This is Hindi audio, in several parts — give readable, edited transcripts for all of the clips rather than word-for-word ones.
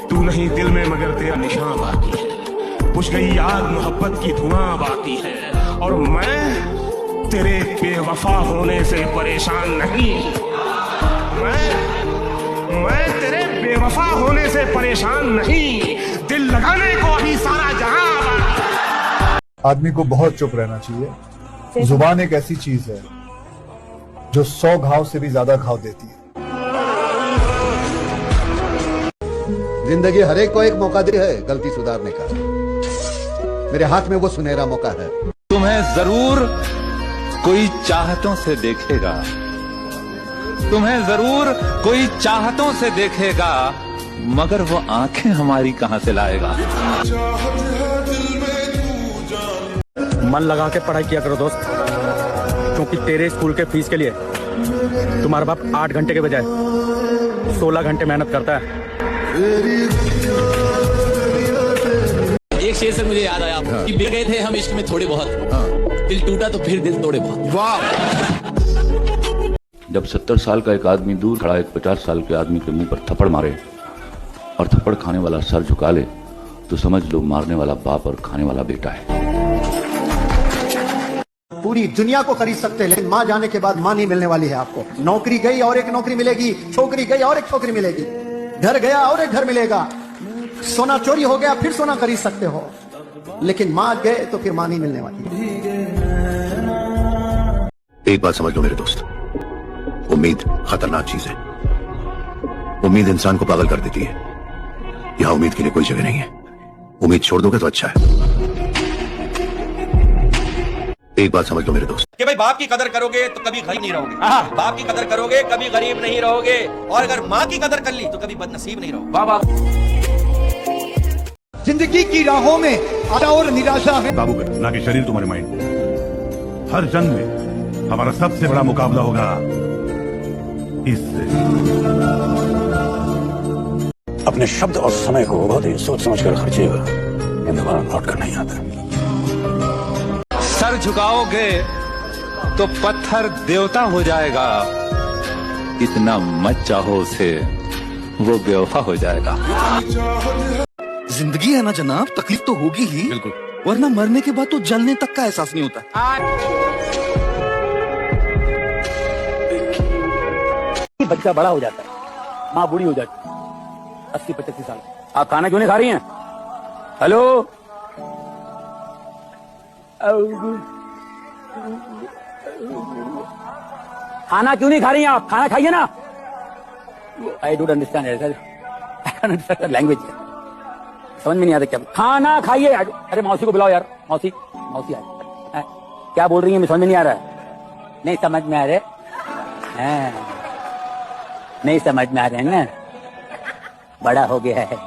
तू नहीं दिल में मगर तेरा निशान बाकी है, बुझ गई याद मोहब्बत की धुआं बाकी है, और मैं तेरे बेवफा होने से परेशान नहीं। मैं तेरे बेवफा होने से परेशान नहीं, दिल लगाने को अभी सारा जहां। आदमी को बहुत चुप रहना चाहिए। जुबान एक ऐसी चीज है जो 100 घाव से भी ज्यादा घाव देती है। जिंदगी हर एक को एक मौका दी है गलती सुधारने का। मेरे हाथ में वो सुनहरा मौका है। तुम्हें जरूर कोई चाहतों से देखेगा, तुम्हें जरूर कोई चाहतों से देखेगा, मगर वो आंखें हमारी कहां से लाएगा। मन लगा के पढ़ाई किया करो दोस्त, क्योंकि तेरे स्कूल के फीस के लिए तुम्हारा बाप 8 घंटे के बजाय 16 घंटे मेहनत करता है। एक शेर से मुझे याद आया कि बिक गए थे हम इश्क में थोड़े बहुत, दिल टूटा तो फिर दिल तोड़े बहुत। वाह! जब 70 साल का एक आदमी दूर खड़ा एक 50 साल के आदमी के मुंह पर थप्पड़ मारे और थप्पड़ खाने वाला सर झुका ले, तो समझ लो मारने वाला बाप और खाने वाला बेटा है। पूरी दुनिया को खरीद सकते हैं, लेकिन माँ जाने के बाद माँ नहीं मिलने वाली है आपको। नौकरी गई और एक नौकरी मिलेगी, छोकरी गई और एक छोकरी मिलेगी, घर गया और एक घर मिलेगा, सोना चोरी हो गया फिर सोना खरीद सकते हो, लेकिन माँ गए तो फिर माँ नहीं मिलने वाली। एक बात समझ लो मेरे दोस्त, उम्मीद खतरनाक चीज है। उम्मीद इंसान को पागल कर देती है। यहां उम्मीद के लिए कोई जगह नहीं है। उम्मीद छोड़ दोगे तो अच्छा है। एक बात समझ लो मेरे दोस्त कि भाई बाप की कदर करोगे तो कभी गरीब नहीं रहोगे, बाप की कदर करोगे कभी गरीब नहीं रहोगे, और अगर माँ की कदर कर ली तो कभी बदनसीब नहीं रहोगे। बाबा जिंदगी की राहों में आशा और निराशा है। काबू कर, ना कि शरीर तुम्हारे माइंड। हर जन्म में हमारा सबसे बड़ा मुकाबला होगा इससे। अपने शब्द और समय को बहुत ही सोच समझ कर खर्चेगा, ये दोबारा लौट कर नहीं आता। सर झुकाओगे तो पत्थर देवता हो जाएगा, इतना मत चाहो उसे, वो बेवफा हो जाएगा। जिंदगी है ना जनाब, तकलीफ तो होगी ही, बिल्कुल, वरना मरने के बाद तो जलने तक का एहसास नहीं होता। बच्चा बड़ा हो जाता है, माँ बूढ़ी हो जाती है, 80-85 साल। आप खाना क्यों नहीं खा रही हैं? हेलो, खाना क्यों नहीं खा रही हैं आप? खाना खाइए ना। आई डोंट अंडरस्टैंड लैंग्वेज, समझ में नहीं आता क्या। खाना खाइए। अरे मौसी को बुलाओ यार, मौसी आए। क्या बोल रही है, समझ में नहीं आ रहा है। नहीं समझ में आ रहे, नहीं समझ में आ रहे हैं ना, बड़ा हो गया है।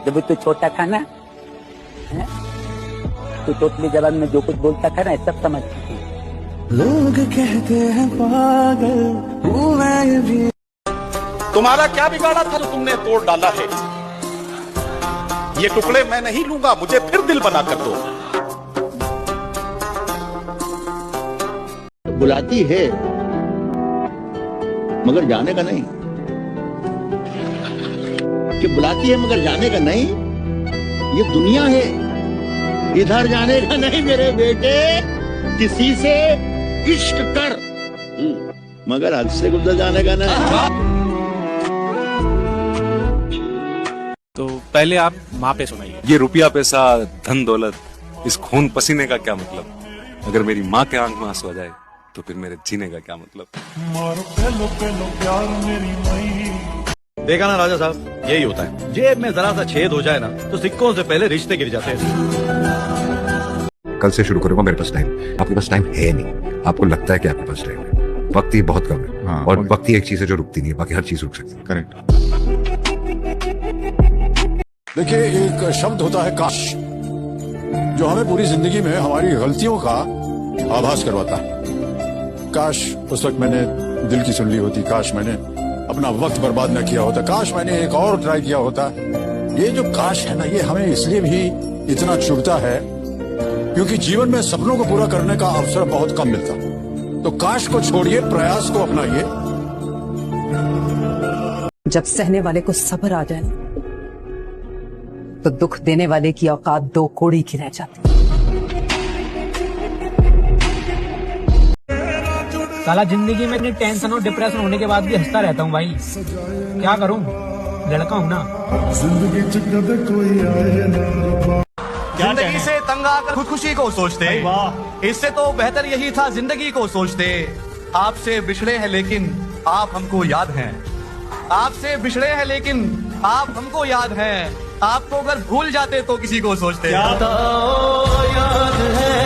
जब तू छोटा था ना, तू टोटली जबान में जो कुछ बोलता था ना, सब समझ। लोग कहते हैं पागल हूँ मैं भी। तुम्हारा क्या बिगाड़ा था जो तुमने तोड़ डाला है? ये टुकड़े मैं नहीं लूंगा, मुझे फिर दिल बना कर दो। बुलाती है मगर जाने का नहीं, कि बुलाती है मगर जाने का नहीं। ये दुनिया है, इधर जाने का नहीं मेरे बेटे। किसी से इश्क कर, मगर हद से गुजर जाने का नहीं। तो पहले आप माँ पे सुनाइए। ये रुपया पैसा धन दौलत, इस खून पसीने का क्या मतलब? अगर मेरी माँ के आंख में आंसू आ जाए तो फिर मेरे जीने का क्या मतलब? देखा ना राजा साहब, यही होता है। जेब में जरा सा छेद हो जाए ना तो सिक्कों से पहले रिश्ते गिर जाते हैं। कल से शुरू करूंगा, मेरे पास टाइम। आपके पास टाइम है नहीं, आपको लगता है कि आपके पास टाइम है। वक्त ही बहुत कम है। हाँ, और वक्त ही एक चीज है जो रुकती नहीं है, बाकी हर चीज रुक सकती है। करेक्ट। देखिए, एक शब्द होता है काश, जो हमें पूरी जिंदगी में हमारी गलतियों का आभास करवाता है। काश उस वक्त मैंने दिल की सुन ली होती, काश मैंने अपना वक्त बर्बाद न किया होता, काश मैंने एक और ट्राई किया होता, ये जो काश है ना, ये हमें इसलिए भी इतना चुभता है क्योंकि जीवन में सपनों को पूरा करने का अवसर बहुत कम मिलता। तो काश को छोड़िए, प्रयास को अपनाइए। जब सहने वाले को सब्र आ जाए तो दुख देने वाले की औकात दो कोड़ी की रह जाती। साला जिंदगी में इतनी टेंशन और डिप्रेशन होने के बाद भी हंसता रहता हूँ भाई, क्या करूँ, लड़का हूँ ना। जिंदगी से तंग आकर खुदकुशी को सोचते, इससे तो बेहतर यही था जिंदगी को सोचते। आपसे बिछड़े हैं लेकिन आप हमको याद हैं, आपसे बिछड़े हैं लेकिन आप हमको याद हैं। आपको अगर भूल जाते तो किसी को सोचते। याद है